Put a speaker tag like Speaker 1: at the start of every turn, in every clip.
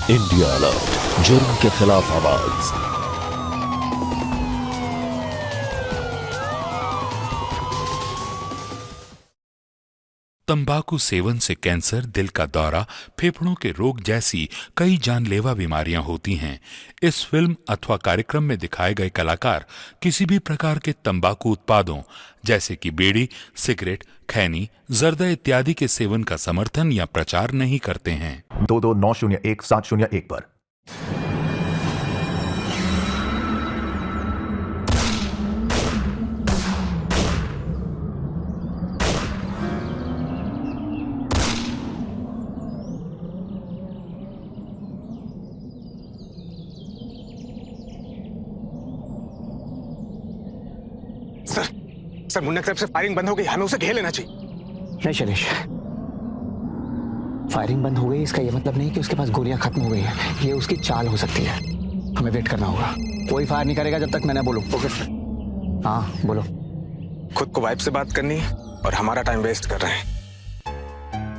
Speaker 1: India alert, जुर्म के खिलाफ आवाज।
Speaker 2: तंबाकू सेवन से कैंसर, दिल का दौरा, फेफड़ों के रोग जैसी कई जानलेवा बीमारियां होती हैं। इस फिल्म अथवा कार्यक्रम में दिखाए गए कलाकार किसी भी प्रकार के तंबाकू उत्पादों जैसे कि बीड़ी, सिगरेट, खैनी, जर्दा इत्यादि के सेवन का समर्थन या प्रचार नहीं करते हैं।
Speaker 3: 22901701 पर।
Speaker 4: सर मुन्ना की तरफ से फायरिंग बंद हो गई, हमें उसे घेर लेना चाहिए।
Speaker 5: नहीं शैलेश, फायरिंग बंद हो गई इसका यह मतलब नहीं कि उसके पास गोलियां खत्म हो गई हैं। ये उसकी चाल हो सकती है, हमें वेट करना होगा। कोई फायर नहीं करेगा जब तक मैं ना बोलूं।
Speaker 4: Okay sir.
Speaker 5: हाँ बोलो।
Speaker 4: खुद को वाइफ से बात करनी है और हमारा टाइम वेस्ट कर रहे हैं।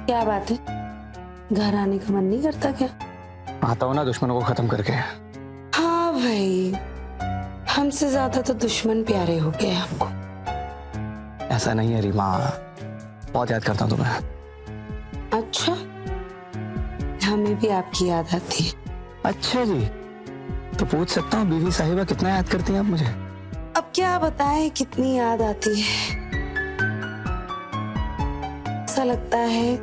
Speaker 6: क्या बात है, घर आने का मन नहीं करता क्या?
Speaker 5: आता हूँ ना दुश्मनों को खत्म करके।
Speaker 6: हाँ भाई, हमसे ज्यादा तो दुश्मन प्यारे हो गए हमको।
Speaker 5: ऐसा नहीं है रीमा, बहुत याद करता हूँ तुम्हें।
Speaker 6: अच्छा, हमें भी आपकी याद आती है।
Speaker 5: अच्छा जी, तो पूछ सकता हूँ बीवी साहिबा कितना याद करती हैं आप मुझे?
Speaker 6: अब क्या बताएं कितनी याद आती है। ऐसा लगता है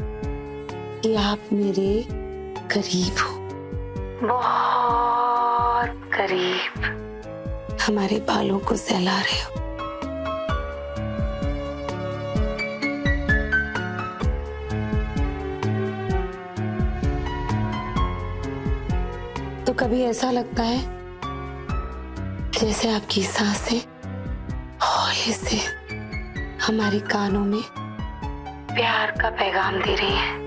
Speaker 6: कि आप मेरे करीब हो, बहुत करीब, हमारे बालों को सहला रहे हो। तो कभी ऐसा लगता है जैसे आपकी सांसें हौले से हमारे कानों में प्यार का पैगाम दे रही हैं।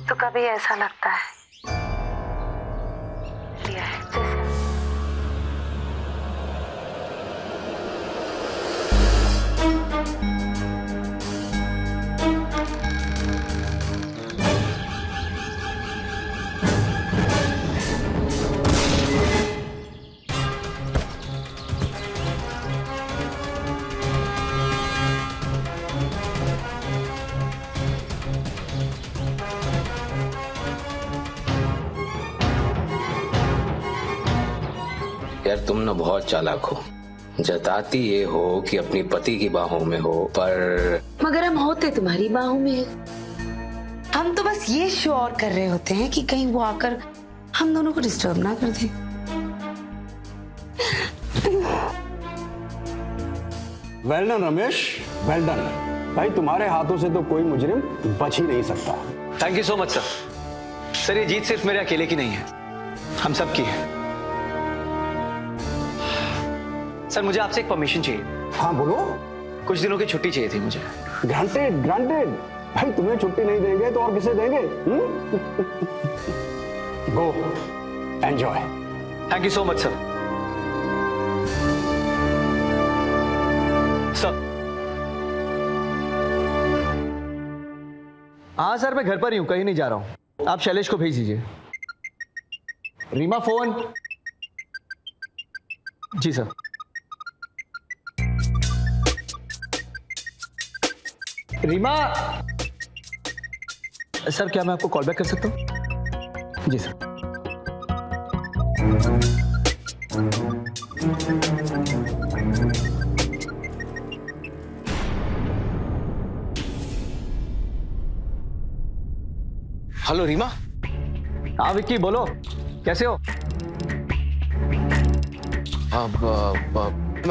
Speaker 6: तो कभी ऐसा लगता है जैसे
Speaker 7: यार तुम ना बहुत चालाक हो। जताती ये हो कि अपनी पति की बाहों में हो, पर
Speaker 6: मगर हम होते तुम्हारी बाहों में। हम तो बस ये शो ऑन कर रहे होते हैं कि कहीं वो आकर हम दोनों को डिस्टर्ब ना कर दे।
Speaker 8: Well done Ramesh, well done भाई। तुम्हारे हाथों से तो कोई मुजरिम बच ही नहीं सकता।
Speaker 9: Thank you so much sir. Sir ये जीत सिर्फ मेरे अकेले की नहीं है, हम सब की है। सर मुझे आपसे एक परमिशन चाहिए।
Speaker 8: हाँ बोलो।
Speaker 9: कुछ दिनों की छुट्टी चाहिए थी मुझे।
Speaker 8: ग्रांटेड ग्रांटेड भाई, तुम्हें छुट्टी नहीं देंगे तो और किसे देंगे? गो enjoy.
Speaker 9: Thank you so much sir. Sir
Speaker 5: हाँ सर, मैं घर पर ही हूँ, कहीं नहीं जा रहा हूँ। आप शैलेश को भेज दीजिए। रीमा फोन। जी सर। रीमा सर, क्या मैं आपको कॉल बैक कर सकता हूँ? जी सर।
Speaker 4: हेलो रीमा।
Speaker 5: हाँ विक्की बोलो, कैसे हो?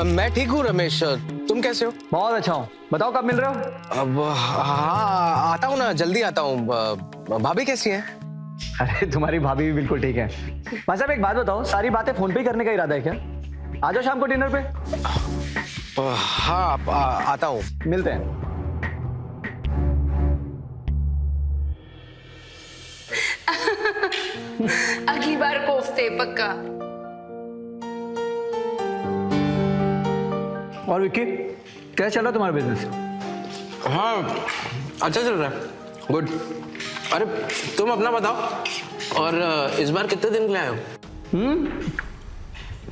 Speaker 4: मैं ठीक हूँ रमेश, तुम कैसे हो?
Speaker 5: बहुत अच्छा हूँ। बताओ कब मिल रहे हो?
Speaker 4: अब हाँ आता हूँ ना, जल्दी आता हूँ। भाभी कैसी है?
Speaker 5: अरे तुम्हारी भाभी भी बिल्कुल ठीक है। भाई साहब एक बात बताओ, सारी बातें फोन पे ही करने का इरादा है क्या? आ जाओ शाम को डिनर पे।
Speaker 4: हाँ आता हूँ,
Speaker 5: मिलते हैं।
Speaker 6: अगली बार कोफ्ते पक्का।
Speaker 9: और विक्की, कैसा चल रहा तुम्हारा बिजनेस?
Speaker 4: हाँ अच्छा चल रहा है, गुड। अरे तुम अपना बताओ, और इस बार कितने दिन के लिए आए हो?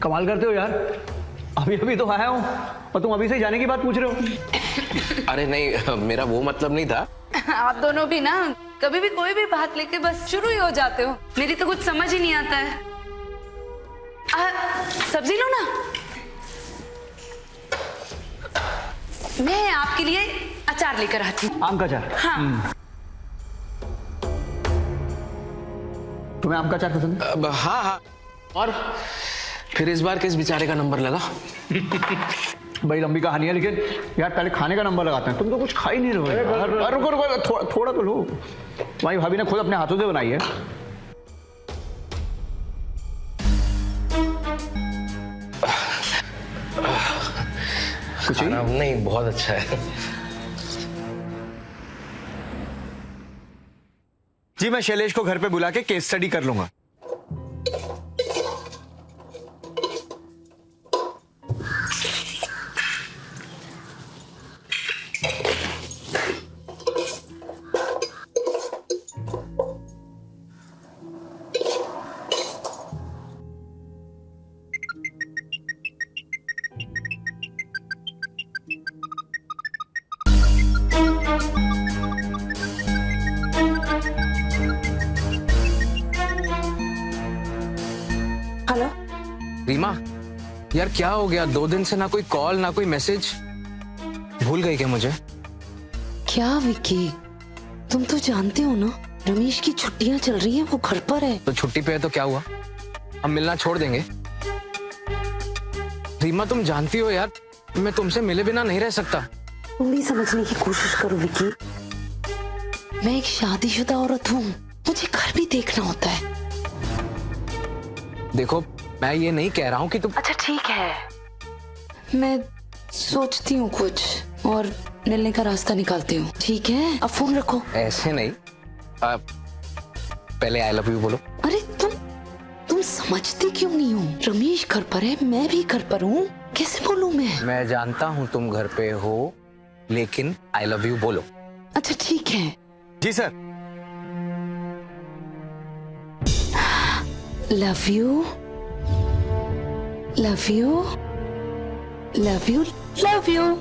Speaker 9: कमाल करते हो यार, अभी अभी तो आया हूँ और तुम अभी से जाने की बात पूछ रहे हो।
Speaker 4: अरे नहीं, मेरा वो मतलब नहीं था।
Speaker 6: आप दोनों भी ना कभी भी कोई भी बात लेके बस शुरू ही हो जाते हो। मेरी तो कुछ समझ ही नहीं आता है। सब्जी लो ना। मैं आपके लिए अचार लेकर आती हूँ।
Speaker 9: आम का अचार?
Speaker 6: हाँ।
Speaker 9: तुम्हें आम का अचार पसंद है?
Speaker 4: हाँ हाँ। और फिर इस बार किस बेचारे का नंबर लगा?
Speaker 9: बड़ी लंबी कहानी है, लेकिन यार पहले खाने का नंबर लगाते हैं। तुम तो कुछ खा ही नहीं रहे हो। रुको रुको, थोड़ा तो लो। तुम्हारी भाभी ने खुद अपने हाथों से बनाई है। कुछ
Speaker 4: नहीं, बहुत अच्छा है।
Speaker 9: जी, मैं शैलेश को घर पे बुला के केस स्टडी कर लूंगा।
Speaker 6: हेलो
Speaker 4: रीमा, यार क्या हो गया? 2 दिन से ना कोई कॉल ना कोई मैसेज। भूल गई क्या मुझे?
Speaker 6: क्या विक्की, तुम तो जानते हो ना रमेश की छुट्टियां चल रही हैं, वो घर पर है।
Speaker 4: तो छुट्टी पे है तो क्या हुआ, हम मिलना छोड़ देंगे? रीमा तुम जानती हो यार, मैं तुमसे मिले बिना नहीं रह सकता।
Speaker 6: तुम भी समझने की कोशिश करो विक्की, मैं एक शादीशुदा औरत हूँ, मुझे घर भी देखना होता है।
Speaker 4: देखो, मैं ये नहीं कह रहा हूँ कि तुम।
Speaker 6: अच्छा ठीक है, मैं सोचती हूँ कुछ और मिलने का रास्ता निकालती हूँ। ठीक है, अब फोन रखो।
Speaker 4: ऐसे नहीं, पहले आई लव यू बोलो।
Speaker 6: अरे तुम समझती क्यों नहीं हो? रमेश घर पर है, मैं भी घर पर हूँ, कैसे बोलूँ मैं?
Speaker 4: मैं जानता हूँ तुम घर पे हो, लेकिन आई लव यू बोलो।
Speaker 6: अच्छा ठीक है।
Speaker 9: जी sir.
Speaker 6: Love you, love you, love you, love you.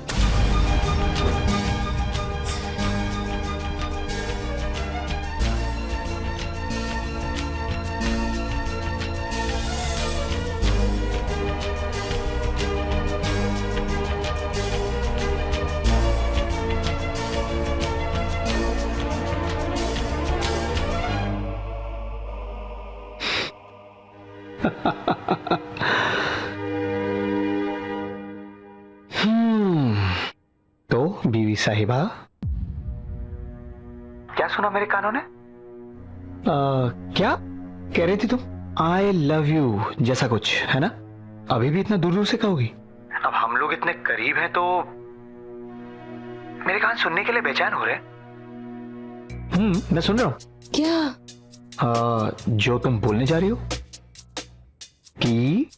Speaker 9: तो बीवी साहिबा, क्या सुना मेरे कानों ने? क्या कह रही थी तुम? आई लव यू जैसा कुछ है ना? अभी भी इतना दूर दूर से कहोगी? अब हम लोग इतने करीब हैं तो मेरे कान सुनने के लिए बेचैन हो रहे। मैं सुन रहा हूं।
Speaker 6: क्या?
Speaker 9: जो तुम बोलने जा रही हो कि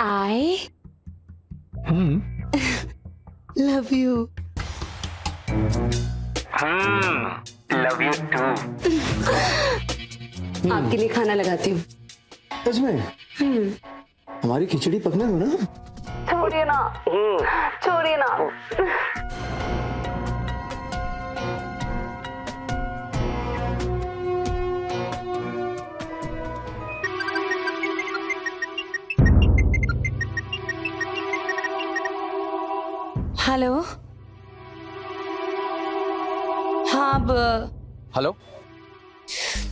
Speaker 6: I love you.
Speaker 9: Love you too.
Speaker 6: आपके लिए खाना लगाती हूँ।
Speaker 9: सच में? हमारी खिचड़ी पकने दो ना।
Speaker 6: छोड़िए ना, छोड़िए ना। हेलो, हाँ अब
Speaker 4: हेलो।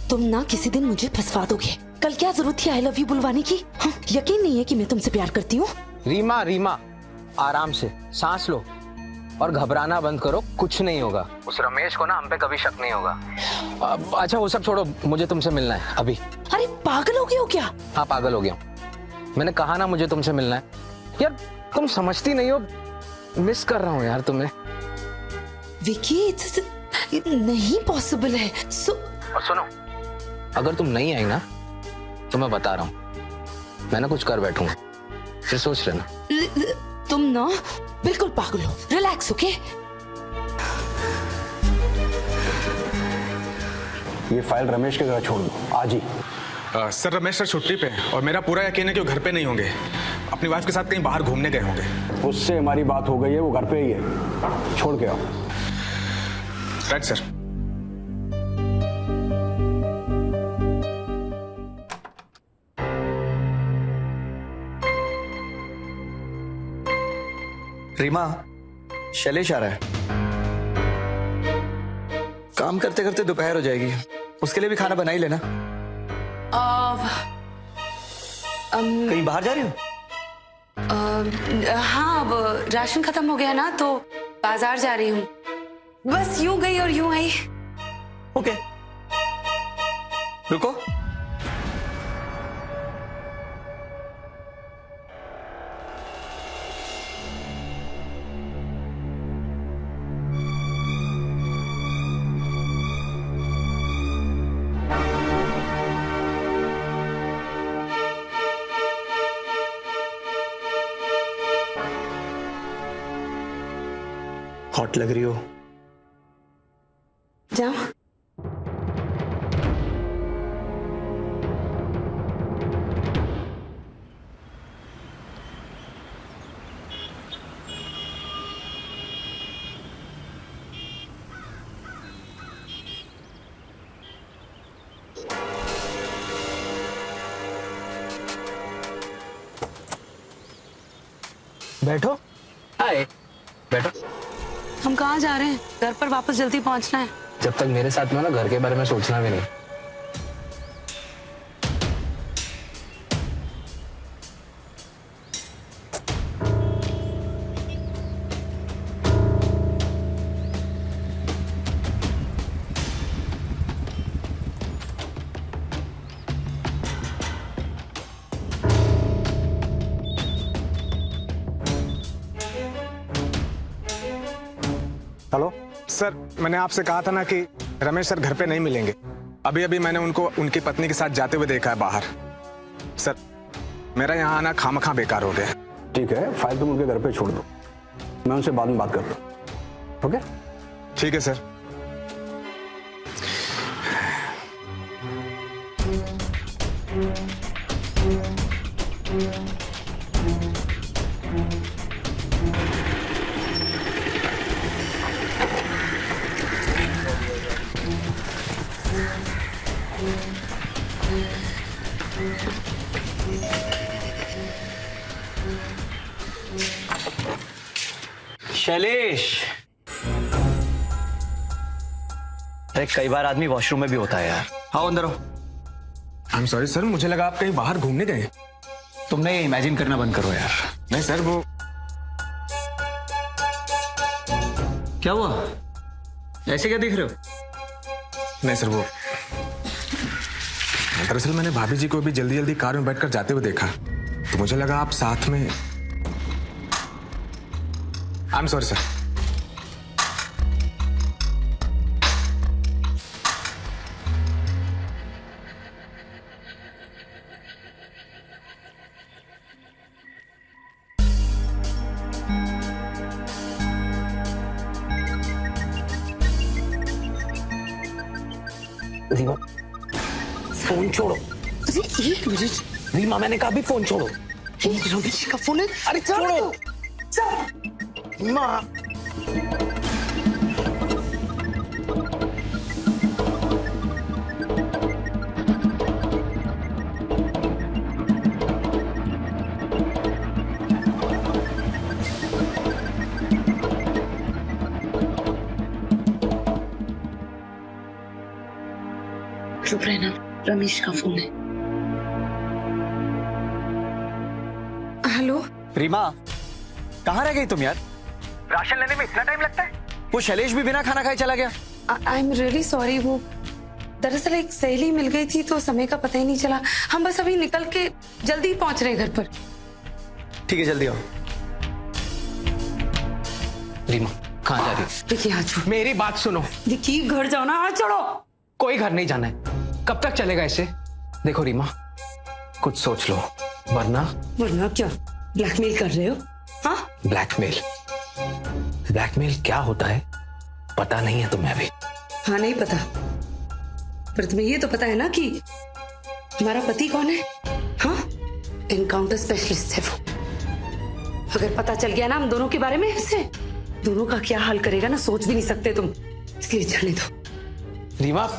Speaker 6: तुम ना किसी दिन मुझे फंसवा दोगे। कल क्या जरूरत थी आई लव यू बुलवाने की? हाँ, यकीन नहीं है कि मैं तुमसे प्यार करती हूँ।
Speaker 4: रीमा रीमा, आराम से सांस लो और घबराना बंद करो, कुछ नहीं होगा। उस रमेश को ना हम पे कभी शक नहीं होगा। अच्छा वो सब छोड़ो, मुझे तुमसे मिलना है अभी।
Speaker 6: अरे पागल हो गए हो क्या?
Speaker 4: हाँ पागल हो गया हूँ, मैंने कहा ना मुझे तुमसे मिलना है। यार तुम समझती नहीं हो, मिस कर रहा हूँ यार तुम्हें।
Speaker 6: विकी नहीं पॉसिबल है।
Speaker 4: और सुनो, अगर तुम नहीं आई ना तो मैं बता रहा हूँ, मैं ना कुछ कर बैठूंगा। फिर सोच लेना।
Speaker 6: तुम ना बिल्कुल पागल हो। Relax, okay?
Speaker 8: ये फाइल रमेश के घर छोड़ दो आज ही।
Speaker 10: सर रमेश सर छुट्टी पे हैं और मेरा पूरा यकीन है कि वो घर पे नहीं होंगे, अपनी वाइफ के साथ कहीं बाहर घूमने गए होंगे।
Speaker 8: उससे हमारी बात हो गई है, वो घर पे ही है, छोड़ के आओ।
Speaker 10: Right sir.
Speaker 5: रीमा, शैलेश आ रहा है। काम करते करते दोपहर हो जाएगी, उसके लिए भी खाना बना ही लेना। कहीं बाहर जा रही हो?
Speaker 6: हाँ, अब राशन खत्म हो गया ना तो बाजार जा रही हूँ। बस यूं गई और यूं आई।
Speaker 5: ओके, रुको। हॉट लग रही हो।
Speaker 6: जाओ।
Speaker 4: बैठो। हाय, बैठो।
Speaker 6: हम कहाँ जा रहे हैं? घर पर वापस जल्दी पहुंचना है।
Speaker 4: जब तक मेरे साथ में हो ना, घर के बारे में सोचना भी नहीं।
Speaker 10: हेलो सर, मैंने आपसे कहा था ना कि रमेश सर घर पे नहीं मिलेंगे। अभी अभी मैंने उनको उनकी पत्नी के साथ जाते हुए देखा है बाहर। सर मेरा यहाँ आना खामखा बेकार हो गया।
Speaker 8: ठीक है, फाइल तुम उनके घर पे छोड़ दो, मैं उनसे बाद में बात करता हूँ। ओके?
Speaker 10: ठीक है सर।
Speaker 5: शैलेश, अरे कई बार आदमी वॉशरूम में भी होता है यार। आओ अंदर आओ।
Speaker 10: आई एम सॉरी सर, मुझे लगा आप कहीं बाहर घूमने गए।
Speaker 5: तुमने इमेजिन करना बंद करो यार।
Speaker 10: नहीं सर, वो
Speaker 5: क्या हुआ? ऐसे क्या देख रहे हो?
Speaker 10: नहीं सर, वो दरअसल मैंने भाभी जी को भी जल्दी जल्दी कार में बैठकर जाते हुए देखा, तो मुझे लगा आप साथ में। I am sorry sir.
Speaker 4: Reema, phone छोड़ो।
Speaker 6: अरे एक मिनट।
Speaker 4: रीमा, मैंने कहा भी फोन छोड़ो।
Speaker 6: रमेश का फोन है।
Speaker 4: अरे छोड़ो। रीमा,
Speaker 6: चुप रहना, रमेश का फोन है। हेलो
Speaker 5: रीमा, कहाँ रह गई तुम यार? राशन लेने में इतना टाइम लगता है? वो शैलेश भी बिना खाना खाए चला गया।
Speaker 6: I am really sorry. वो दरअसल एक सहेली मिल गई थी तो समय का पता ही नहीं चला। हम बस अभी निकल के जल्दी पहुंच रहे घर पर।
Speaker 5: ठीक है, जल्दी आओ।
Speaker 4: रीमा, कहाँ जा रही हो?
Speaker 6: देखिए हाथ छोड़ो।
Speaker 4: मेरी बात सुनो।
Speaker 6: देखिए घर जाओ ना, हाथ छोड़ो।
Speaker 4: कोई घर नहीं जाना है। कब तक चलेगा ऐसे? देखो रीमा, कुछ सोच लो, वरना
Speaker 6: वरना क्या? ब्लैकमेल कर रहे हो? हाँ,
Speaker 7: ब्लैकमेल? ब्लैकमेल क्या होता है पता नहीं है तुम्हें अभी?
Speaker 6: हाँ नहीं पता, पर तुम्हें ये तो पता है ना कि हमारा पति कौन है? हाँ, एनकाउंटर स्पेशलिस्ट है वो। अगर पता चल गया ना हम दोनों के बारे में, इससे दोनों का क्या हाल करेगा ना सोच भी नहीं सकते तुम, इसलिए जाने दो।
Speaker 5: रीमा,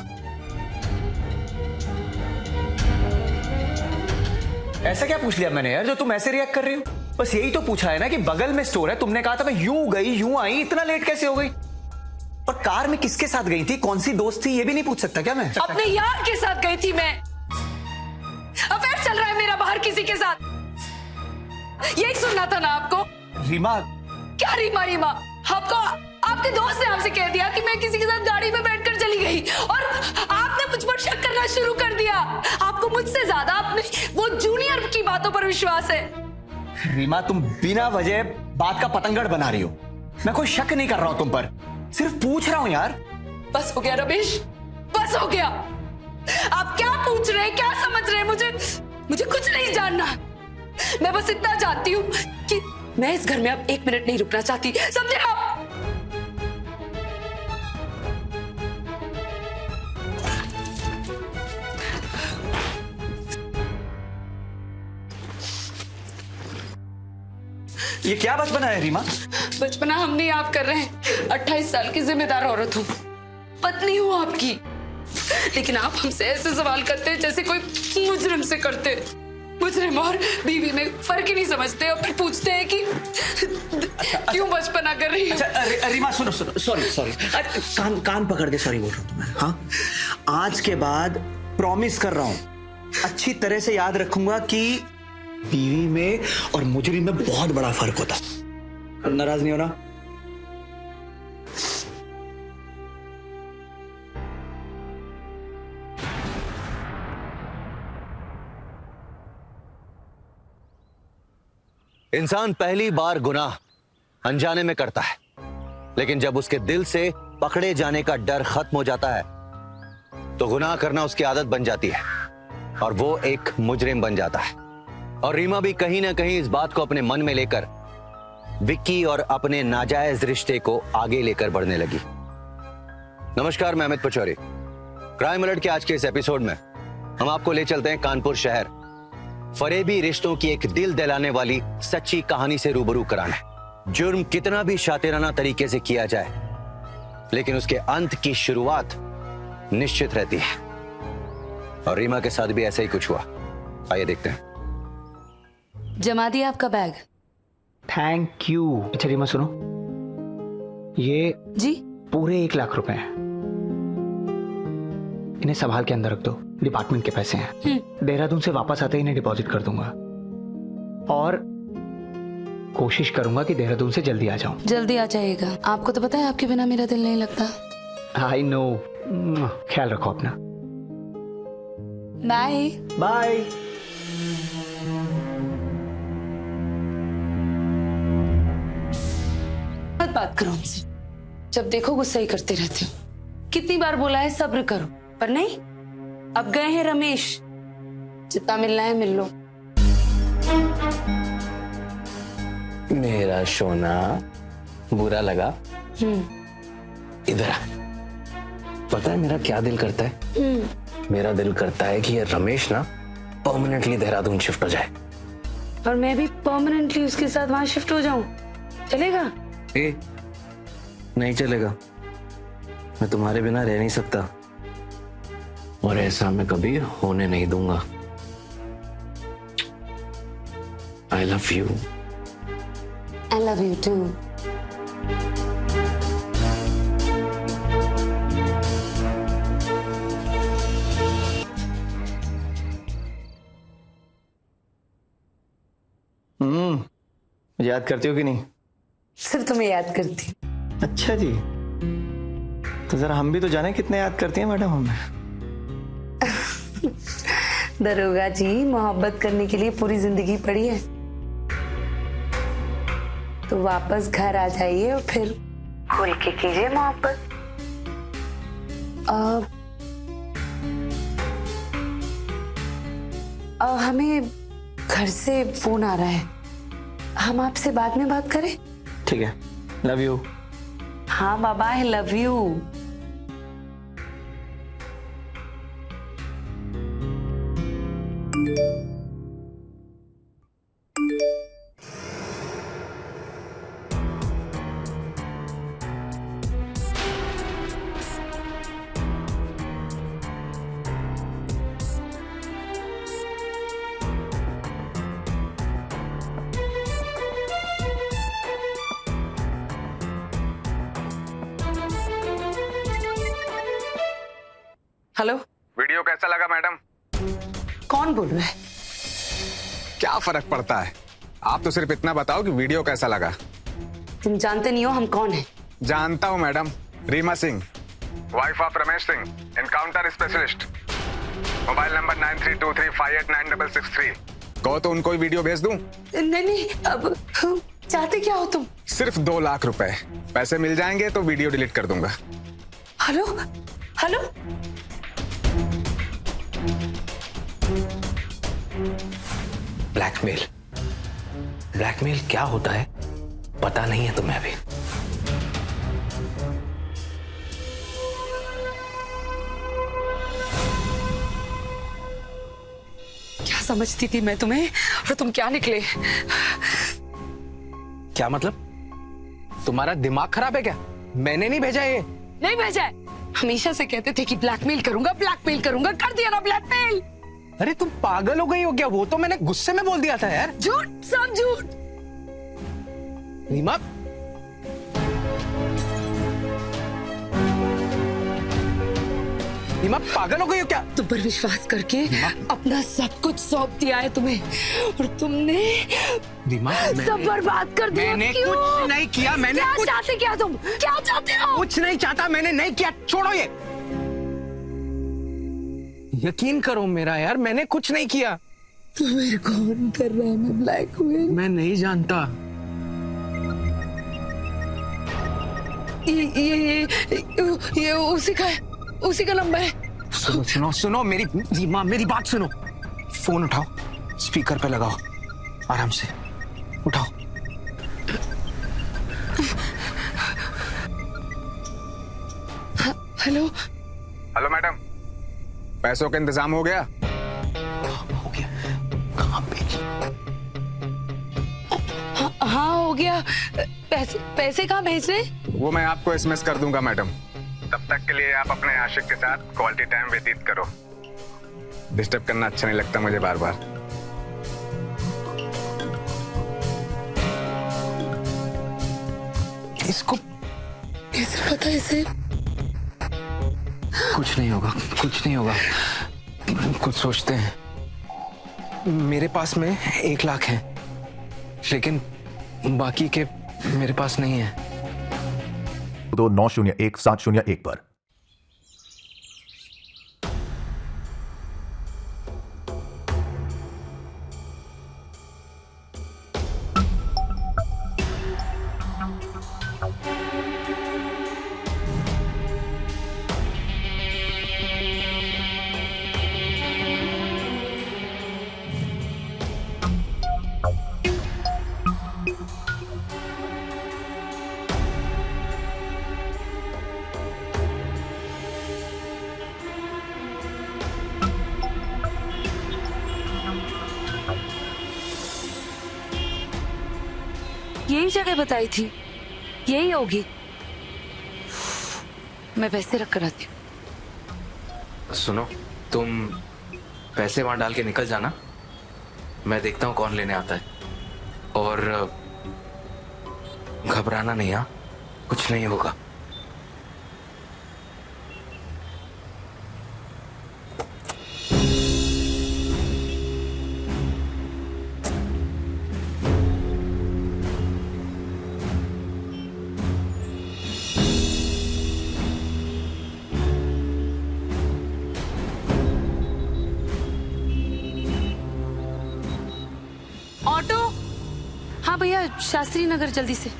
Speaker 5: ऐसा क्या पूछ लिया मैंने यार जो तुम ऐसे रिएक्ट कर रही हो? बस यही तो पूछा है ना कि बगल में स्टोर है, तुमने कहा था मैं यूं गई यूं आई, इतना लेट कैसे हो गई? और कार में किसके साथ गई थी, कौन सी दोस्त थी, ये भी नहीं पूछ सकता क्या मैं?
Speaker 6: अपने यार के साथ गई थी मैं। अफेयर चल रहा है मेरा बाहर किसी के साथ, यही सुनना था ना आपको?
Speaker 5: रीमा,
Speaker 6: क्या रीमा रीमा? आपको आपके दोस्त ने आपसे कह दिया कि मैं किसी के साथ गाड़ी में बैठकर चली गई और आपने मुझ पर शक करना शुरू कर दिया। आपको मुझसे ज्यादा अपने वो जूनियर की बातों पर विश्वास है।
Speaker 5: रीमा, तुम बिना वजह बात का पतंगड़ बना रही हो। मैं कोई शक नहीं कर रहा हूं तुम पर, सिर्फ पूछ रहा हूं यार।
Speaker 6: बस हो गया रमेश, बस हो गया। आप क्या पूछ रहे हैं, क्या समझ रहे हैं? मुझे कुछ नहीं जानना। मैं बस इतना जानती हूँ कि मैं इस घर में अब एक मिनट नहीं रुकना चाहती, समझे आप?
Speaker 5: ये क्या बचपना है रीमा?
Speaker 6: बचपना हम नहीं, आप कर रहे हैं। 28 साल की जिम्मेदार औरत हूँ, पत्नी हूँ आपकी, लेकिन आप हमसे ऐसे सवाल करते हैं जैसे कोई मुजरिम से करते। मुजरिम और बीवी में फर्क ही नहीं समझते और फिर पूछते हैं कि क्यों बचपना कर रही हो?
Speaker 5: अच्छा रीमा, सुनो, सॉरी कान पकड़ के सॉरी बोल रहा हूँ तुम्हें। हाँ, आज के बाद प्रॉमिस कर रहा हूँ अच्छी तरह से याद रखूंगा कि बीवी में और मुजरिम में बहुत बड़ा फर्क होता है। नाराज नहीं होना?
Speaker 11: इंसान पहली बार गुनाह अनजाने में करता है, लेकिन जब उसके दिल से पकड़े जाने का डर खत्म हो जाता है तो गुनाह करना उसकी आदत बन जाती है और वो एक मुजरिम बन जाता है। और रीमा भी कहीं ना कहीं इस बात को अपने मन में लेकर विक्की और अपने नाजायज रिश्ते को आगे लेकर बढ़ने लगी। नमस्कार, मैं अमित पचौरी। क्राइम अलर्ट के आज के इस एपिसोड में हम आपको ले चलते हैं कानपुर शहर, फरेबी रिश्तों की एक दिल दहलाने वाली सच्ची कहानी से रूबरू कराना। जुर्म कितना भी शातिराना तरीके से किया जाए, लेकिन उसके अंत की शुरुआत निश्चित रहती है। और रीमा के साथ भी ऐसा ही कुछ हुआ। आइए देखते हैं।
Speaker 6: जमा दिया आपका बैग?
Speaker 9: Thank you. अच्छा रीमा सुनो, ये
Speaker 6: जी
Speaker 9: पूरे 1 लाख रुपए हैं, इन्हें संभाल के अंदर रख दो, डिपार्टमेंट के पैसे हैं। देहरादून से वापस आते ही इन्हें डिपॉजिट कर दूंगा और कोशिश करूंगा कि देहरादून से जल्दी आ जाऊं।
Speaker 6: जल्दी आ जाइएगा, आपको तो पता है आपके बिना मेरा दिल नहीं लगता।
Speaker 9: I know. ख्याल रखो अपना।
Speaker 6: Bye
Speaker 9: bye.
Speaker 6: बात करो हमसे, जब देखो गुस्सा ही करते रहते हो। कितनी बार बोला है सब्र करो, पर नहीं। अब गए हैं रमेश, जितना मिलना है मिल लो।
Speaker 7: मेरा सोना, बुरा लगा? इधर आ। पता है मेरा क्या दिल करता है? मेरा दिल करता है कि ये रमेश ना परमानेंटली देहरादून शिफ्ट हो जाए
Speaker 6: और मैं भी परमानेंटली उसके साथ वहां शिफ्ट हो जाऊं। चलेगा?
Speaker 7: नहीं चलेगा, मैं तुम्हारे बिना रह नहीं सकता और ऐसा मैं कभी होने नहीं दूंगा। I love you.
Speaker 6: I love you too.
Speaker 9: याद करती हो कि नहीं?
Speaker 6: सिर्फ तुम्हें याद करती हूँ।
Speaker 9: अच्छा जी, तो जरा हम भी तो जाने कितने याद करती हैं मैडम हमें।
Speaker 6: दरोगा जी, मोहब्बत करने के लिए पूरी जिंदगी पड़ी है, तो वापस घर आ जाइए और फिर खुल के कीजिए मोहब्बत। हमें घर से फोन आ रहा है, हम आपसे बाद में बात करें?
Speaker 5: ठीक है, लव यू।
Speaker 6: हाँ बाबा, I love you. Hello,
Speaker 10: video कैसा लगा मैडम?
Speaker 6: कौन बोल रहा है?
Speaker 10: क्या फर्क पड़ता है, आप तो सिर्फ इतना बताओ कि वीडियो कैसा लगा।
Speaker 6: तुम जानते नहीं हो हम कौन हैं?
Speaker 10: जानता हूँ madam, Reema Singh, wife of Ramesh Singh, encounter specialist. Mobile number 9323589663। कहो तो उनको ही वीडियो भेज दूं?
Speaker 6: नहीं, अब चाहते क्या हो तुम?
Speaker 10: सिर्फ 2 लाख रुपए, पैसे मिल जाएंगे तो वीडियो डिलीट कर दूंगा।
Speaker 6: हेलो हेलो,
Speaker 7: ब्लैकमेल, ब्लैकमेल क्या होता है पता नहीं है तुम्हें अभी।
Speaker 6: क्या समझती थी मैं तुम्हें, और तुम क्या निकले?
Speaker 7: क्या मतलब? तुम्हारा दिमाग खराब है क्या? मैंने नहीं भेजा ये।
Speaker 6: नहीं भेजा है। हमेशा से कहते थे कि ब्लैकमेल करूंगा, ब्लैकमेल करूंगा, कर दिया ना ब्लैकमेल।
Speaker 7: अरे तुम पागल हो गई हो क्या? वो तो मैंने गुस्से में बोल दिया था यार।
Speaker 6: झूठ, सब झूठ।
Speaker 7: रीमा, रीमा पागल हो गई हो क्या?
Speaker 6: तुम पर विश्वास करके अपना सब कुछ सौंप दिया है तुम्हें, और तुमने
Speaker 7: रीमा
Speaker 6: सब बर्बाद कर दिया।
Speaker 7: मैंने
Speaker 6: क्यों?
Speaker 7: कुछ नहीं किया। मैंने
Speaker 6: क्या
Speaker 7: कुछ
Speaker 6: चाहते, क्या तुम क्या चाहते हो?
Speaker 7: कुछ नहीं चाहता, मैंने नहीं किया। छोड़ो ये, यकीन करो मेरा यार, मैंने कुछ नहीं किया।
Speaker 6: तो मेरे कौन कर रहा है मैं ब्लैकमेल?
Speaker 7: मैं नहीं जानता।
Speaker 6: ये उसी का नंबर है।
Speaker 7: सुनो सुनो सुनो, मेरी रीमा मेरी बात सुनो। फोन उठाओ, स्पीकर पे लगाओ, आराम से उठाओ।
Speaker 6: हेलो
Speaker 10: हेलो मैडम, पैसों का इंतजाम हो गया?
Speaker 7: हो गया? कहाँ पे?
Speaker 6: हाँ हो गया। पैसे कहाँ भेजने?
Speaker 10: वो मैं आपको एसएमएस कर दूंगा मैडम। तब तक के लिए आप अपने आशिक के साथ क्वालिटी टाइम व्यतीत करो। डिस्टर्ब करना अच्छा नहीं लगता मुझे बार बार।
Speaker 7: इसको
Speaker 6: कैसे पता इसे?
Speaker 7: कुछ नहीं होगा, कुछ नहीं होगा। कुछ सोचते हैं। मेरे पास में 1 लाख है, लेकिन बाकी के मेरे पास नहीं है।
Speaker 3: 2901-701 पर।
Speaker 6: यही जगह बताई थी, यही होगी। मैं पैसे रख कर आती हूँ।
Speaker 7: सुनो, तुम पैसे वहां डाल के निकल जाना, मैं देखता हूँ कौन लेने आता है। और घबराना नहीं, हाँ? कुछ नहीं होगा।
Speaker 6: ऑटो? हाँ भैया, शास्त्री नगर जल्दी से।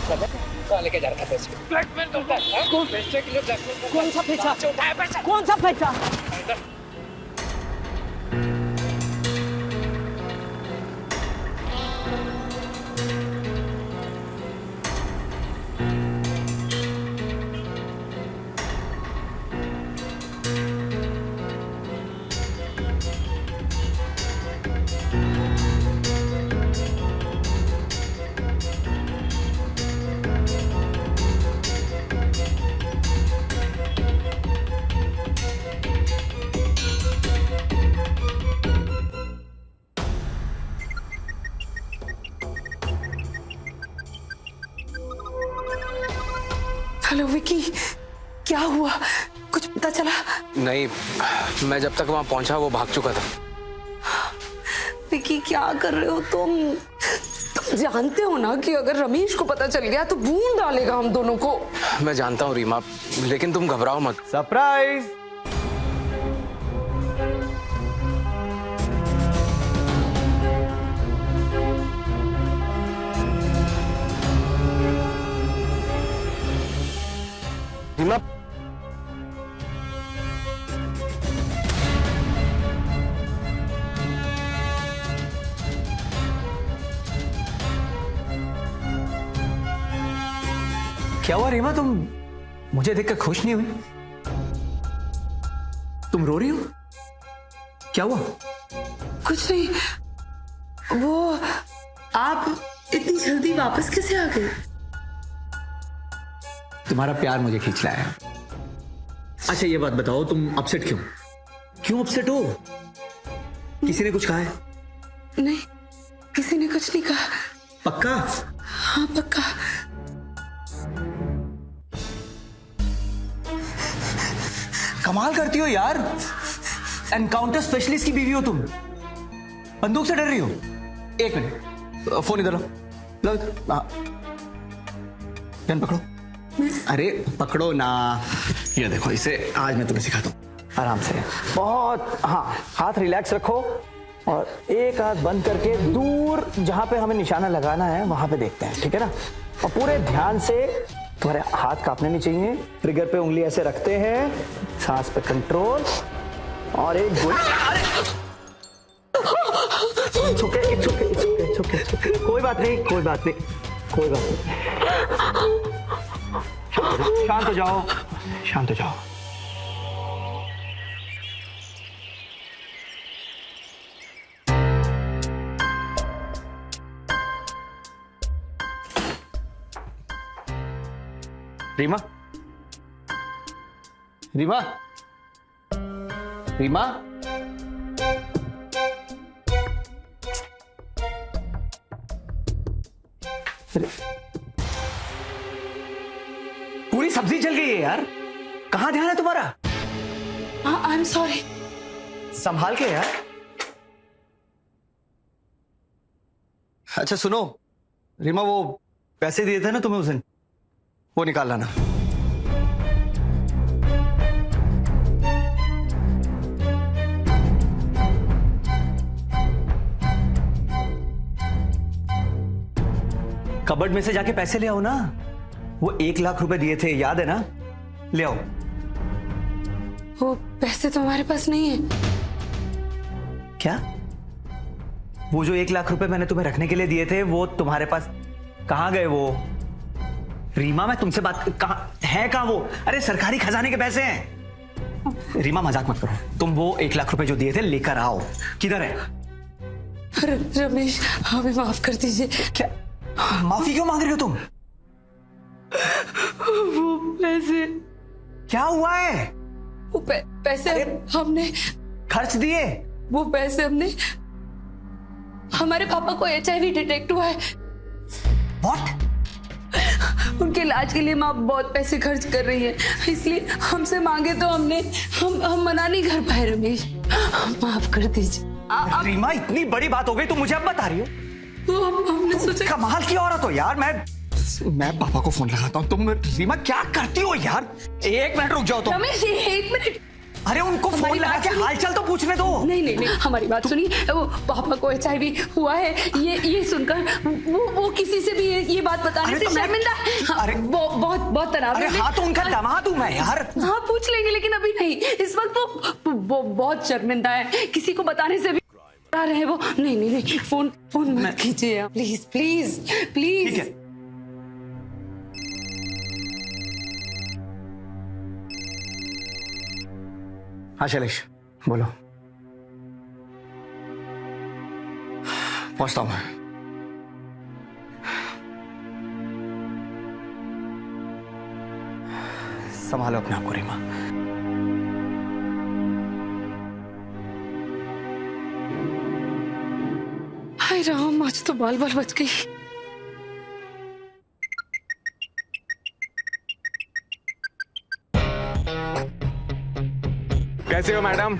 Speaker 4: कहाँ लेके जा रखा है पैसे? ब्लैकमेल करता है? पैसे के लिए ब्लैकमेल?
Speaker 12: कौन सा पैसा?
Speaker 4: उठाया पैसा?
Speaker 12: कौन सा पैसा?
Speaker 6: हेलो विकी, क्या हुआ? कुछ पता चला?
Speaker 4: नहीं, मैं जब तक वहां पहुंचा वो भाग चुका था।
Speaker 6: विकी क्या कर रहे हो तुम जानते हो ना कि अगर रमेश को पता चल गया तो भून डालेगा हम दोनों को।
Speaker 4: मैं जानता हूँ रीमा, लेकिन तुम घबराओ मत।
Speaker 9: सरप्राइज।
Speaker 11: रीमा,
Speaker 5: क्या हुआ रीमा, तुम मुझे देखकर खुश नहीं हुई? तुम रो रही हो? क्या हुआ?
Speaker 6: कुछ नहीं। वो आप इतनी जल्दी वापस कैसे आ गए?
Speaker 5: तुम्हारा प्यार मुझे खींच लाया है। अच्छा ये बात बताओ, तुम अपसेट क्यों अपसेट हो? किसी ने कुछ कहा है?
Speaker 6: नहीं, किसी ने कुछ नहीं कहा।
Speaker 5: पक्का?
Speaker 6: हाँ पक्का।
Speaker 5: कमाल करती हो यार, एनकाउंटर स्पेशलिस्ट की बीवी हो तुम, बंदूक से डर रही हो? एक मिनट, फोन इधर लो, पेन पकड़ो। अरे पकड़ो ना, ये देखो, इसे आज मैं तुम्हें सिखाता हूँ। आराम से, बहुत, हाँ, हाथ रिलैक्स रखो और एक हाथ बंद करके दूर जहां पे हमें निशाना लगाना है वहां पे देखते हैं, ठीक है ना? और पूरे ध्यान से, तुम्हारे हाथ कांपने नहीं चाहिए, ट्रिगर पे उंगली ऐसे रखते हैं, सांस पे कंट्रोल और एक गोली। कोई बात नहीं, कोई बात नहीं, कोई बात नहीं। शांत हो जाओ, शांत हो जाओ। रीमा, रीमा, रीमा, पूरी सब्जी जल गई है यार, कहां ध्यान है तुम्हारा?
Speaker 6: आई एम सॉरी।
Speaker 5: संभाल के यार। अच्छा सुनो रीमा, वो पैसे दिए थे ना तुम्हें उस दिन, वो निकाल लाना। कबर्ड में से जाके पैसे ले आओ ना, वो 1 लाख रुपए दिए थे, याद है ना? ले आओ।
Speaker 6: वो पैसे तो हमारे पास नहीं है।
Speaker 5: क्या? वो जो 1 लाख रुपए मैंने तुम्हें रखने के लिए दिए थे, वो तुम्हारे पास कहां गए? वो रीमा, मैं तुमसे बात, कहां वो? अरे सरकारी खजाने के पैसे हैं। रीमा मजाक मत करो, तुम वो 1 लाख रुपए जो दिए थे लेकर आओ। किधर है?
Speaker 6: रमेश, हमें माफ कर दीजिए।
Speaker 5: क्या माफी क्यों मांग रही हो तुम?
Speaker 6: वो पैसे,
Speaker 5: क्या हुआ है?
Speaker 6: वो पैसे हमने
Speaker 5: खर्च दिए।
Speaker 6: वो पैसे हमने, हमारे पापा को HIV डिटेक्ट हुआ है।
Speaker 5: What?
Speaker 6: उनके इलाज के लिए माँ बहुत पैसे खर्च कर रही है, इसलिए हमसे मांगे तो हम मना नहीं कर पाए। रमेश, माफ कर दीजिए।
Speaker 5: रीमा, इतनी बड़ी बात हो गई तुम मुझे अब बता रही हो?
Speaker 6: तो हमने सोचा।
Speaker 5: कमाल की औरत हो यार। मैं पापा को फोन लगाता हूँ। तुम रीमा क्या करती हो यार? 1 मिनट रुक जाओ तुम।
Speaker 6: रमेश 1 मिनट।
Speaker 5: अरे उनको फोन लगा के हालचाल तो पूछने दो।
Speaker 6: नहीं नहीं नहीं, हमारी बात सुनिए। वो पापा को HIV हुआ है, ये सुनकर वो किसी से भी ये बात बताने से शर्मिंदा है।
Speaker 5: अरे
Speaker 6: बहुत बहुत तनाव है।
Speaker 5: हाँ तो उनका दामाद हूँ मैं यार।
Speaker 6: हाँ पूछ लेंगे, लेकिन अभी नहीं। इस वक्त वो बहुत शर्मिंदा है, किसी को बताने से भी रहे वो। नहीं नहीं नहीं, फोन मत कीजिए प्लीज प्लीज प्लीज।
Speaker 5: ठीक है। हाँ शैलेश बोलो। पहुंचता हूं मैं। संभालो अपने आप को रीमा।
Speaker 6: हाय राम, आज तो बाल बच गई।
Speaker 10: कैसे हो मैडम?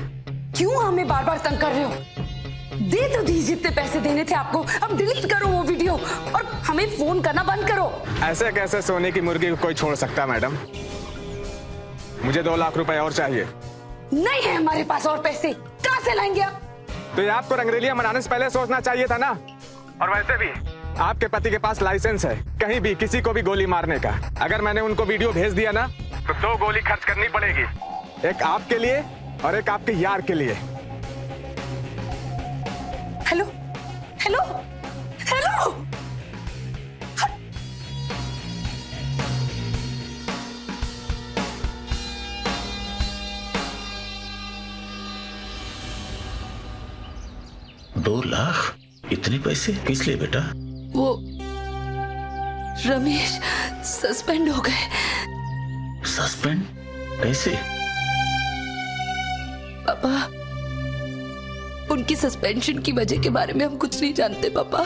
Speaker 6: क्यों हमें बार बार तंग कर रहे हो? दे तो दी, जितने पैसे देने थे आपको। अब डिलीट करो वो वीडियो और हमें फोन करना बंद करो।
Speaker 10: ऐसे कैसे सोने की मुर्गी को कोई छोड़ सकता है मैडम? मुझे 2 लाख रुपए और चाहिए।
Speaker 6: नहीं है हमारे पास और पैसे, कहाँ से लाएंगे आप?
Speaker 10: तो ये आपको रंगरेलियां मनाने से पहले सोचना चाहिए था ना। और वैसे भी आपके पति के पास लाइसेंस है कहीं भी किसी को भी गोली मारने का। अगर मैंने उनको वीडियो भेज दिया ना तो 2 गोली खर्च करनी पड़ेगी, एक आपके लिए और एक आपके यार के लिए।
Speaker 6: Hello hello hello.
Speaker 1: दो लाख? इतने पैसे किस लिए बेटा?
Speaker 6: वो रमेश सस्पेंड हो गए।
Speaker 1: सस्पेंड? कैसे?
Speaker 6: पापा, उनकी सस्पेंशन की वजह के बारे में हम कुछ नहीं जानते पापा।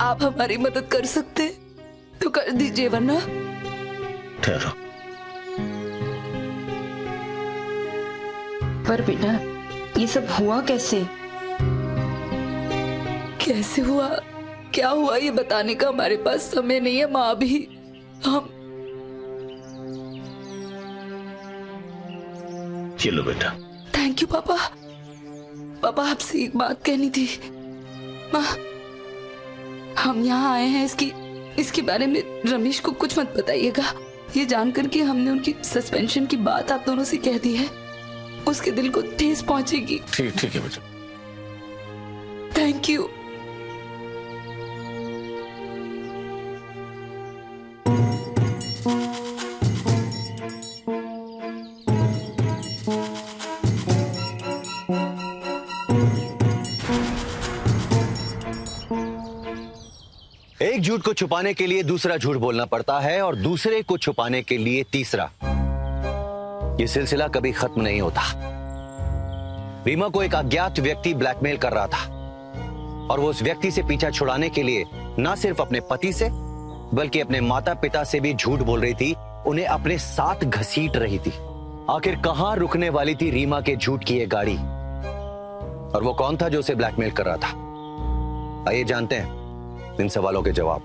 Speaker 6: आप हमारी मदद कर सकते तो कर दीजिए, वरना।
Speaker 1: ठहरो।
Speaker 12: पर बेटा ये सब हुआ कैसे?
Speaker 6: कैसे हुआ, क्या हुआ, ये बताने का हमारे पास समय नहीं है माँ भी। हम
Speaker 1: चलो बेटा।
Speaker 6: थैंक यू पापा। पापा आपसे एक बात कहनी थी। माँ, हम यहाँ आए हैं इसके बारे में रमेश को कुछ मत बताइएगा। ये जानकर कि हमने उनकी सस्पेंशन की बात आप दोनों से कह दी है, उसके दिल को ठेस पहुंचेगी।
Speaker 1: ठीक है बेटा।
Speaker 6: Thank you.
Speaker 11: एक झूठ को छुपाने के लिए दूसरा झूठ बोलना पड़ता है और दूसरे को छुपाने के लिए तीसरा। यह सिलसिला कभी खत्म नहीं होता। रीमा को एक अज्ञात व्यक्ति ब्लैकमेल कर रहा था और वो उस व्यक्ति से पीछा छुड़ाने के लिए न सिर्फ अपने पति से बल्कि अपने माता पिता से भी झूठ बोल रही थी, उन्हें अपने साथ घसीट रही थी। आखिर कहां रुकने वाली थी रीमा के झूठ की ये गाड़ी, और वो कौन था जो उसे ब्लैकमेल कर रहा था? आइए जानते हैं इन सवालों के जवाब।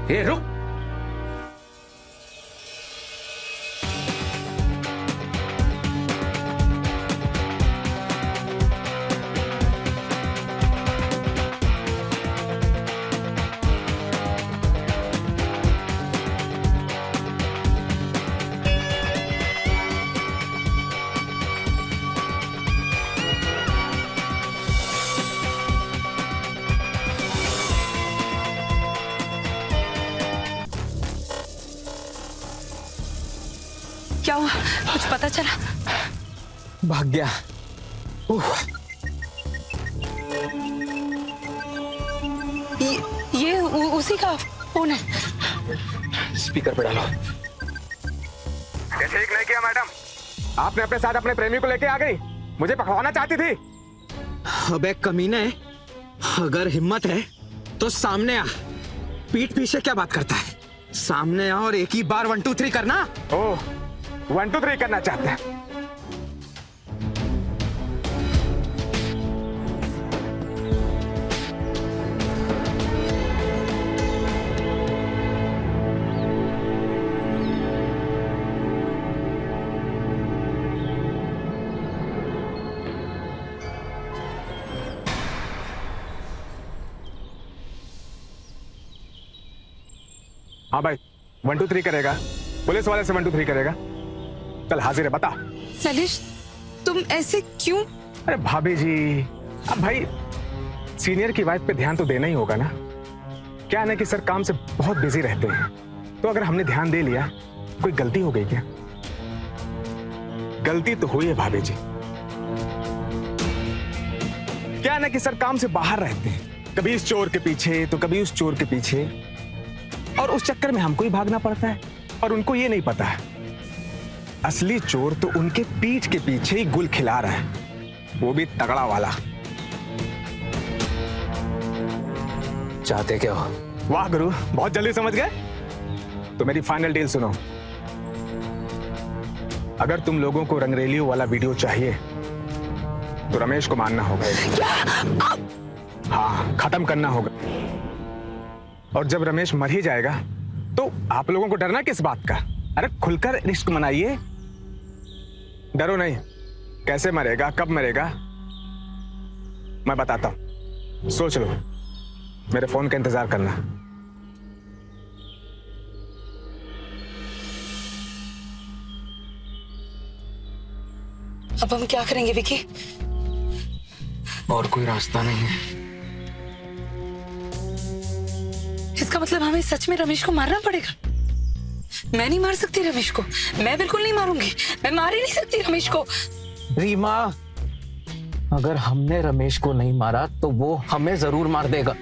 Speaker 1: ए रुक।
Speaker 6: क्या हुआ, कुछ पता चला?
Speaker 5: भाग गया।
Speaker 6: उसी का फोन है।
Speaker 7: स्पीकर पे डालो।
Speaker 10: ये ठीक नहीं किया मैडम, आपने अपने साथ अपने प्रेमी को लेके आ गई, मुझे पकड़वाना चाहती थी।
Speaker 5: अबे कमीने, अगर हिम्मत है तो सामने आ। पीठ पीछे क्या बात करता है? सामने आ और एक ही बार 1 2 3 करना।
Speaker 10: ओह, 1 2 3 करना चाहते हैं। हाँ भाई, 1 2 3 करेगा, पुलिस वाले से 1 2 3 करेगा। कल हाजिर है, बता।
Speaker 6: सलिश, तुम ऐसे क्यों?
Speaker 10: अरे भाभी जी, अब भाई सीनियर की वाइफ पे ध्यान तो देना ही होगा ना। क्या है ना कि सर काम से बहुत बिजी रहते हैं, तो अगर हमने ध्यान दे लिया, कोई गलती हो गई क्या? गलती तो हुई है भाभी जी। क्या है ना कि सर काम से बाहर रहते हैं, कभी इस चोर के पीछे तो कभी उस चोर के पीछे, और उस चक्कर में हमको ही भागना पड़ता है। और उनको ये नहीं पता है, असली चोर तो उनके पीठ के पीछे ही गुल खिला रहा है, वो भी तगड़ा वाला।
Speaker 7: चाहते क्या हो?
Speaker 10: वाह गुरु, बहुत जल्दी समझ गए। तो मेरी फाइनल डील सुनो। अगर तुम लोगों को रंगरेलियों वाला वीडियो चाहिए तो रमेश को मारना होगा। हाँ, खत्म करना होगा। और जब रमेश मर ही जाएगा तो आप लोगों को डरना किस बात का? अरे खुलकर रिस्क मनाइए, डरो नहीं। कैसे मरेगा, कब मरेगा, मैं बताता हूं, सोच लो। मेरे फोन का इंतजार करना।
Speaker 6: अब हम क्या करेंगे विकी?
Speaker 7: और कोई रास्ता नहीं है।
Speaker 6: इसका मतलब हमें सच में रमेश को मारना पड़ेगा। मैं नहीं मार सकती रमेश को, मैं बिल्कुल नहीं मारूंगी, मैं मार ही नहीं सकती रमेश को।
Speaker 7: रीमा, अगर हमने रमेश को नहीं मारा तो वो हमें जरूर मार देगा।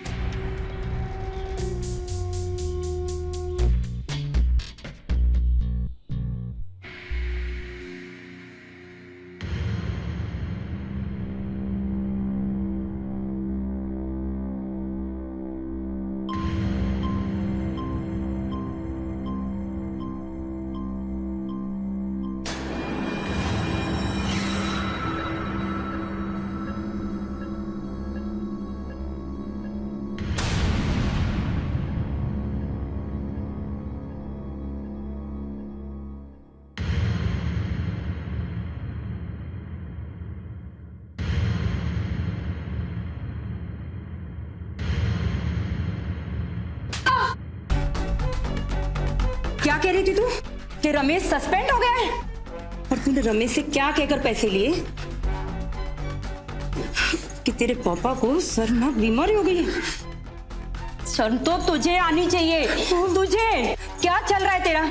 Speaker 12: क्या कह रही थी तू कि रमेश सस्पेंड हो गया है? और तूने रमेश से क्या कहकर पैसे लिए कि तेरे पापा को शर्मनाक बीमारी हो गई है? शर्म तो तुझे आनी चाहिए। तुझे क्या चल रहा है तेरा?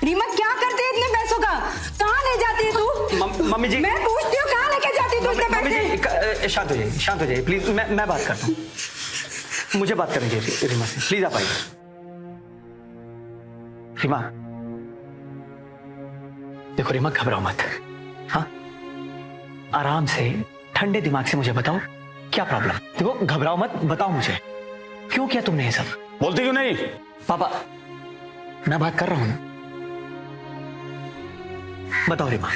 Speaker 12: रीमा, क्या करती है इतने पैसों का? कहाँ ले जाती है तू?
Speaker 5: मम्मी जी,
Speaker 12: मैं पूछती हूँ कहाँ लेके जाती है तू इतने पैसे?
Speaker 5: शांत हो जाइए, शांत हो जाइए प्लीज। मैं बात करता हूँ, मुझे बात करनी चाहिए रीमा से। प्लीज आप आइए। रीमा, देखो रीमा, घबराओ मत। हाँ, आराम से ठंडे दिमाग से मुझे बताओ क्या प्रॉब्लम। देखो घबराओ मत, बताओ मुझे क्यों किया तुमने ये सब।
Speaker 8: बोलती क्यों नहीं?
Speaker 5: पापा, मैं बात कर रहा हूं ना, बताओ रीमा।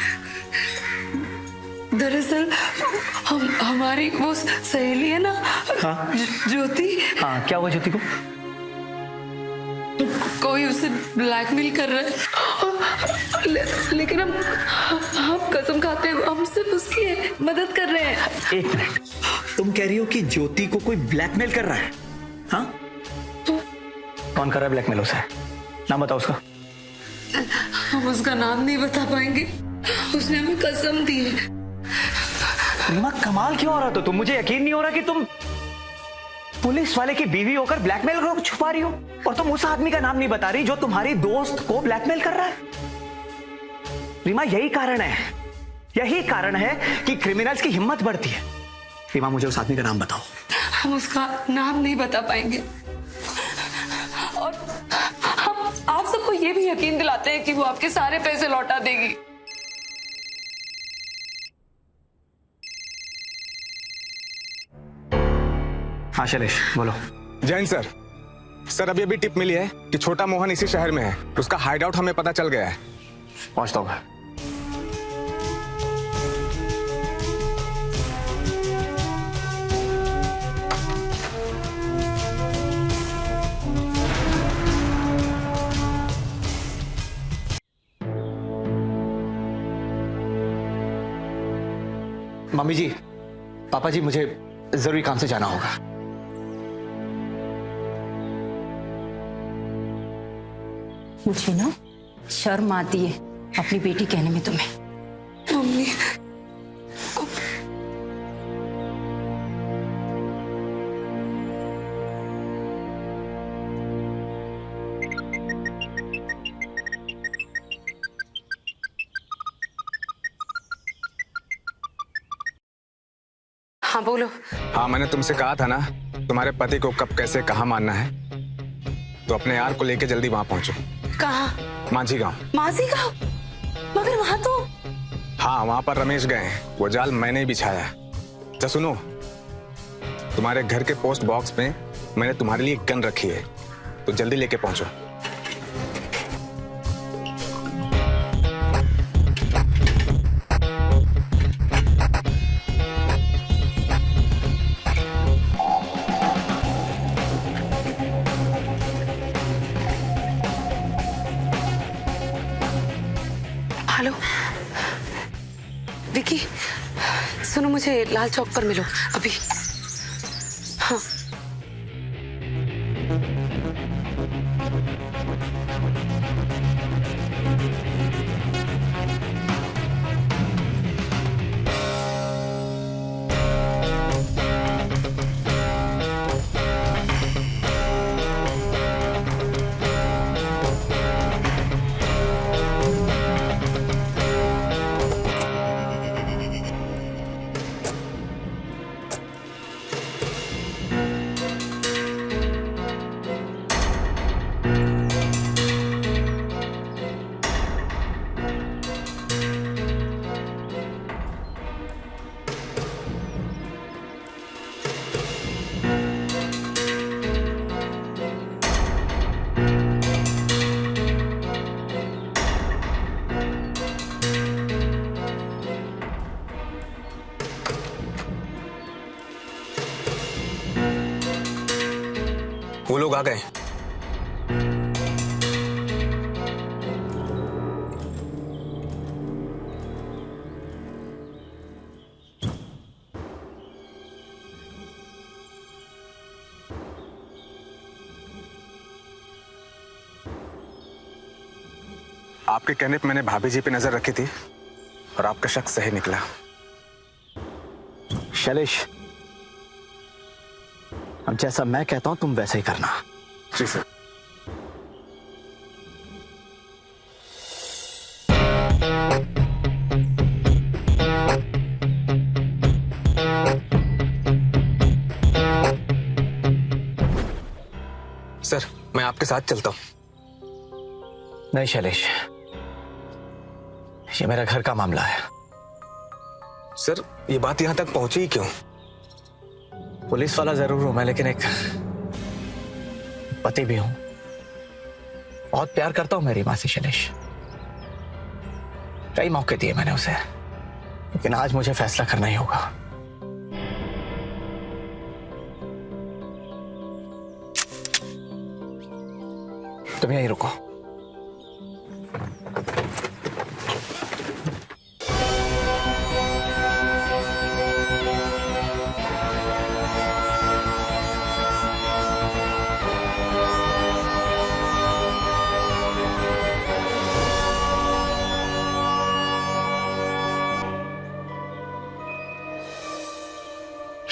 Speaker 6: दरअसल हमारी वो सहेली है ना,
Speaker 5: हाँ?
Speaker 6: ज्योति।
Speaker 5: हाँ, क्या हुआ ज्योति को?
Speaker 6: कोई उसे ब्लैकमेल कर रहा है, लेकिन हम कसम खाते हैं हम सिर्फ उसकी मदद कर रहे हैं।
Speaker 5: एक मिनट, तुम कह रही हो कि ज्योति को कोई ब्लैकमेल कर रहा है? हाँ? कौन कर रहा है ब्लैकमेल उसे? नाम बताओ उसका।
Speaker 6: हम उसका नाम नहीं बता पाएंगे, उसने हमें कसम दी है।
Speaker 5: रीमा, कमाल क्यों हो रहा? तो तुम, मुझे यकीन नहीं हो रहा कि तुम पुलिस वाले की बीवी होकर ब्लैकमेल को छुपा रही हो, और तुम उस आदमी का नाम नहीं बता रही जो तुम्हारी दोस्त को ब्लैकमेल कर रहा है। रीमा, यही कारण है कि क्रिमिनल्स की हिम्मत बढ़ती है। रीमा, मुझे उस आदमी का नाम बताओ।
Speaker 6: हम उसका नाम नहीं बता पाएंगे, यकीन दिलाते हैं कि वो आपके सारे पैसे लौटा देगी।
Speaker 9: हाँ शैलेश बोलो।
Speaker 10: जैन सर, सर अभी अभी टिप मिली है कि छोटा मोहन इसी शहर में है। उसका हाइड आउट हमें पता चल गया है।
Speaker 9: पहुंचता हूँ। मम्मी जी, पापा जी, मुझे जरूरी काम से जाना होगा।
Speaker 12: मुझे ना शर्म आती है अपनी बेटी कहने में तुम्हें।
Speaker 6: मम्मी, हाँ बोलो।
Speaker 10: हाँ, मैंने तुमसे कहा था ना तुम्हारे पति को कब कैसे कहाँ मानना है, तो अपने यार को लेके जल्दी वहां पहुंचो।
Speaker 6: कहाँ?
Speaker 10: माझी गांव।
Speaker 6: माझी गांव? मगर वहां तो।
Speaker 10: हाँ, वहां पर रमेश गए हैं। वो जाल मैंने ही बिछाया है। तो सुनो, तुम्हारे घर के पोस्ट बॉक्स में मैंने तुम्हारे लिए गन रखी है, तो जल्दी लेके पहुंचो।
Speaker 6: हेलो विकी, सुनो, मुझे लाल चौक पर मिलो अभी। हाँ
Speaker 10: वो लोग आ गए। आपके कहने पे मैंने भाभी जी पे नजर रखी थी और आपका शक सही निकला।
Speaker 9: शैलेश, अब जैसा मैं कहता हूं तुम वैसा ही करना।
Speaker 10: जी सर। सर, मैं आपके साथ चलता हूं।
Speaker 9: नहीं शैलेश, ये मेरा घर का मामला है।
Speaker 10: सर, ये बात यहां तक पहुंची ही क्यों?
Speaker 9: पुलिस वाला जरूर हूं मैं, लेकिन एक पति भी हूं। बहुत प्यार करता हूं मेरी मां से शैलेश। कई मौके दिए मैंने उसे, लेकिन आज मुझे फैसला करना ही होगा। तुम यहीं रुको।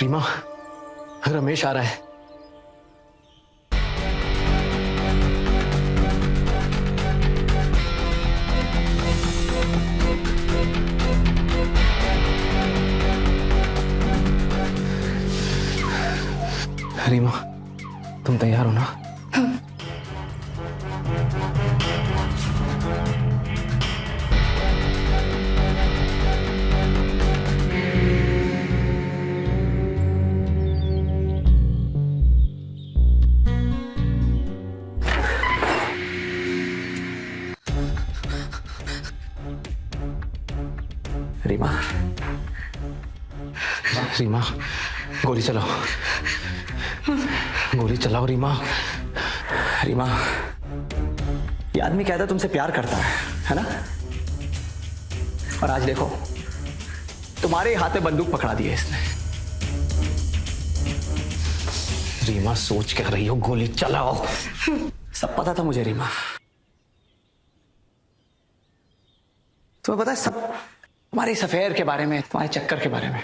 Speaker 7: रीमा, रमेश आ रहा है। रीमा, तुम तैयार हो ना?
Speaker 5: रीमा, रीमा, गोली चलाओ, गोली चलाओ रीमा। रीमा, ये आदमी कहता तुमसे प्यार करता है ना? और आज देखो तुम्हारे हाथ में बंदूक पकड़ा दी है इसने। रीमा, सोच कर रही हो, गोली चलाओ। सब पता था मुझे रीमा। तुम्हें पता है सब तुम्हारी इस अफेयर के बारे में, तुम्हारे चक्कर के बारे में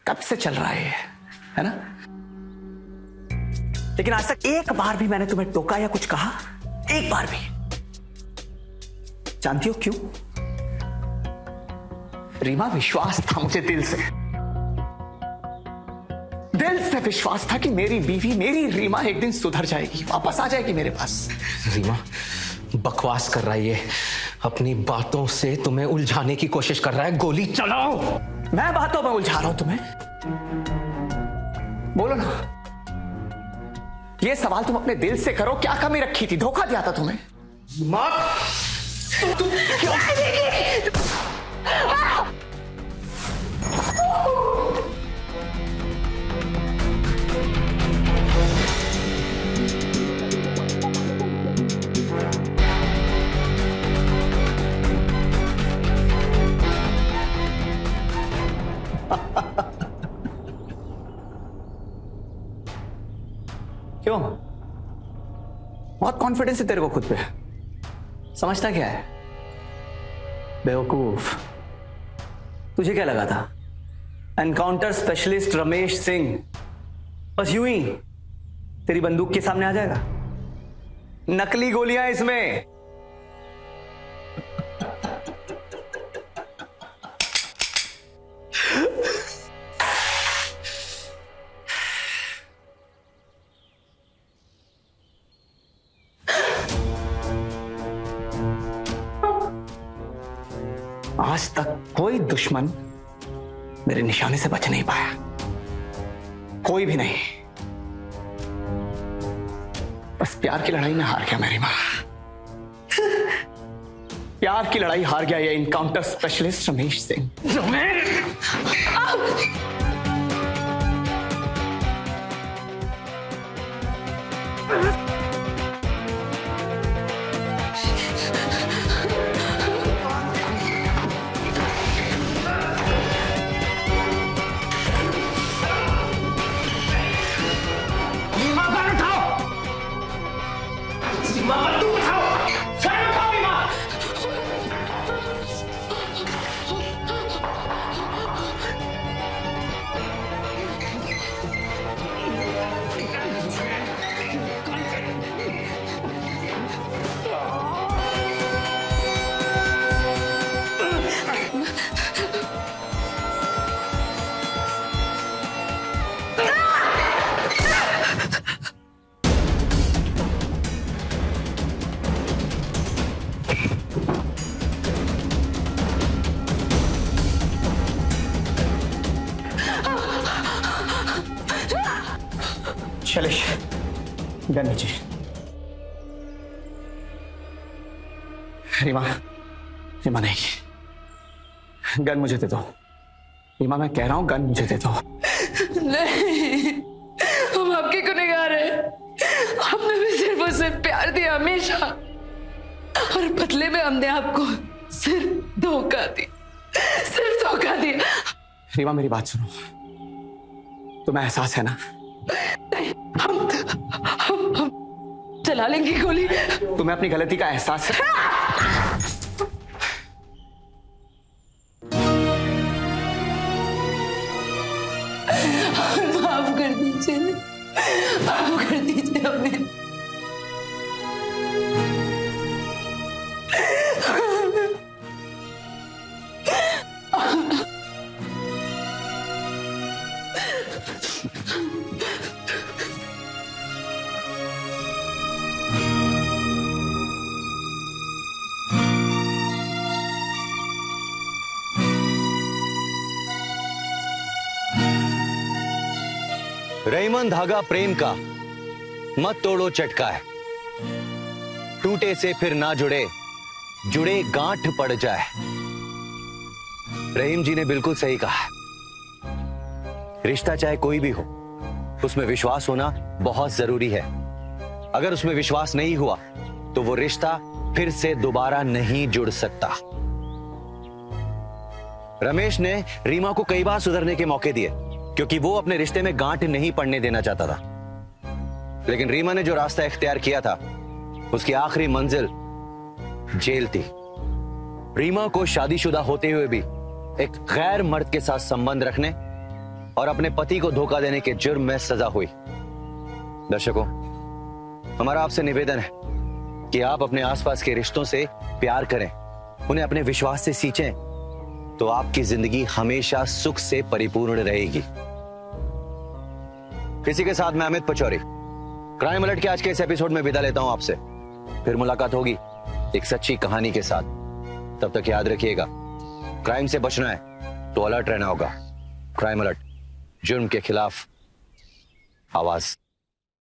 Speaker 5: कब से चल रहा है ना? लेकिन आज तक एक बार भी मैंने तुम्हें टोका या कुछ कहा? एक बार भी? जानती हो क्यों? रीमा, विश्वास था मुझे दिल से विश्वास था कि मेरी बीवी, मेरी रीमा एक दिन सुधर जाएगी, वापस आ जाएगी मेरे पास। रीमा, बकवास कर रहा है ये, अपनी बातों से तुम्हें उलझाने की कोशिश कर रहा है। गोली चलाओ। मैं बातों में उलझा रहा हूं तुम्हें? बोलो ना, ये सवाल तुम अपने दिल से करो। क्या कमी रखी थी? धोखा दिया था तुम्हें? तुम क्यों? क्यों? बहुत कॉन्फिडेंस है तेरे को खुद पे। समझता क्या है? बेवकूफ। तुझे क्या लगा था एनकाउंटर स्पेशलिस्ट रमेश सिंह बस यूं ही तेरी बंदूक के सामने आ जाएगा? नकली गोलियां इसमें। आज तक कोई दुश्मन मेरे निशाने से बच नहीं पाया, कोई भी नहीं। बस प्यार की लड़ाई में हार गया मेरी मां। प्यार की लड़ाई हार गया ये encounter specialist Ramesh Singh. Shailesh, gun नीचे। रीमा, रीमा नहीं, गन मुझे दे दो। रीमा, मैं कह रहा हूं गन मुझे दे दो।
Speaker 6: नहीं, हम आपके गुनहगार हैं। आपने भी सिर्फ उसे प्यार दिया हमेशा, और बदले में हमने आपको सिर्फ धोखा दिया।
Speaker 5: रीमा, मेरी बात सुनो। तुम्हें एहसास है ना?
Speaker 6: हम चला लेंगे गोली।
Speaker 5: तुम्हें अपनी गलती का एहसास है?
Speaker 6: माफ कर दीजिए, माफ कर दीजिए हमें।
Speaker 11: रईमन धागा प्रेम का मत तोड़ो चटका है, टूटे से फिर ना जुड़े जुड़े गांठ पड़ जाए। रहीम जी ने बिल्कुल सही कहा है। रिश्ता चाहे कोई भी हो, उसमें विश्वास होना बहुत जरूरी है। अगर उसमें विश्वास नहीं हुआ तो वो रिश्ता फिर से दोबारा नहीं जुड़ सकता। रमेश ने रीमा को कई बार सुधरने के मौके दिए क्योंकि वो अपने रिश्ते में गांठ नहीं पड़ने देना चाहता था। लेकिन रीमा ने जो रास्ता इख्तियार किया था, उसकी आखिरी मंजिल जेल थी। रीमा को शादीशुदा होते हुए भी एक गैर मर्द के साथ संबंध रखने और अपने पति को धोखा देने के जुर्म में सजा हुई। दर्शकों, हमारा आपसे निवेदन है कि आप अपने आसपास के रिश्तों से प्यार करें, उन्हें अपने विश्वास से सींचें, तो आपकी जिंदगी हमेशा सुख से परिपूर्ण रहेगी। इसी के साथ मैं अमित पचौरी क्राइम अलर्ट के आज के इस एपिसोड में विदा लेता हूं आपसे। फिर मुलाकात होगी एक सच्ची कहानी के साथ। तब तक याद रखिएगा, क्राइम से बचना है तो अलर्ट रहना होगा। क्राइम अलर्ट, जुर्म के खिलाफ आवाज।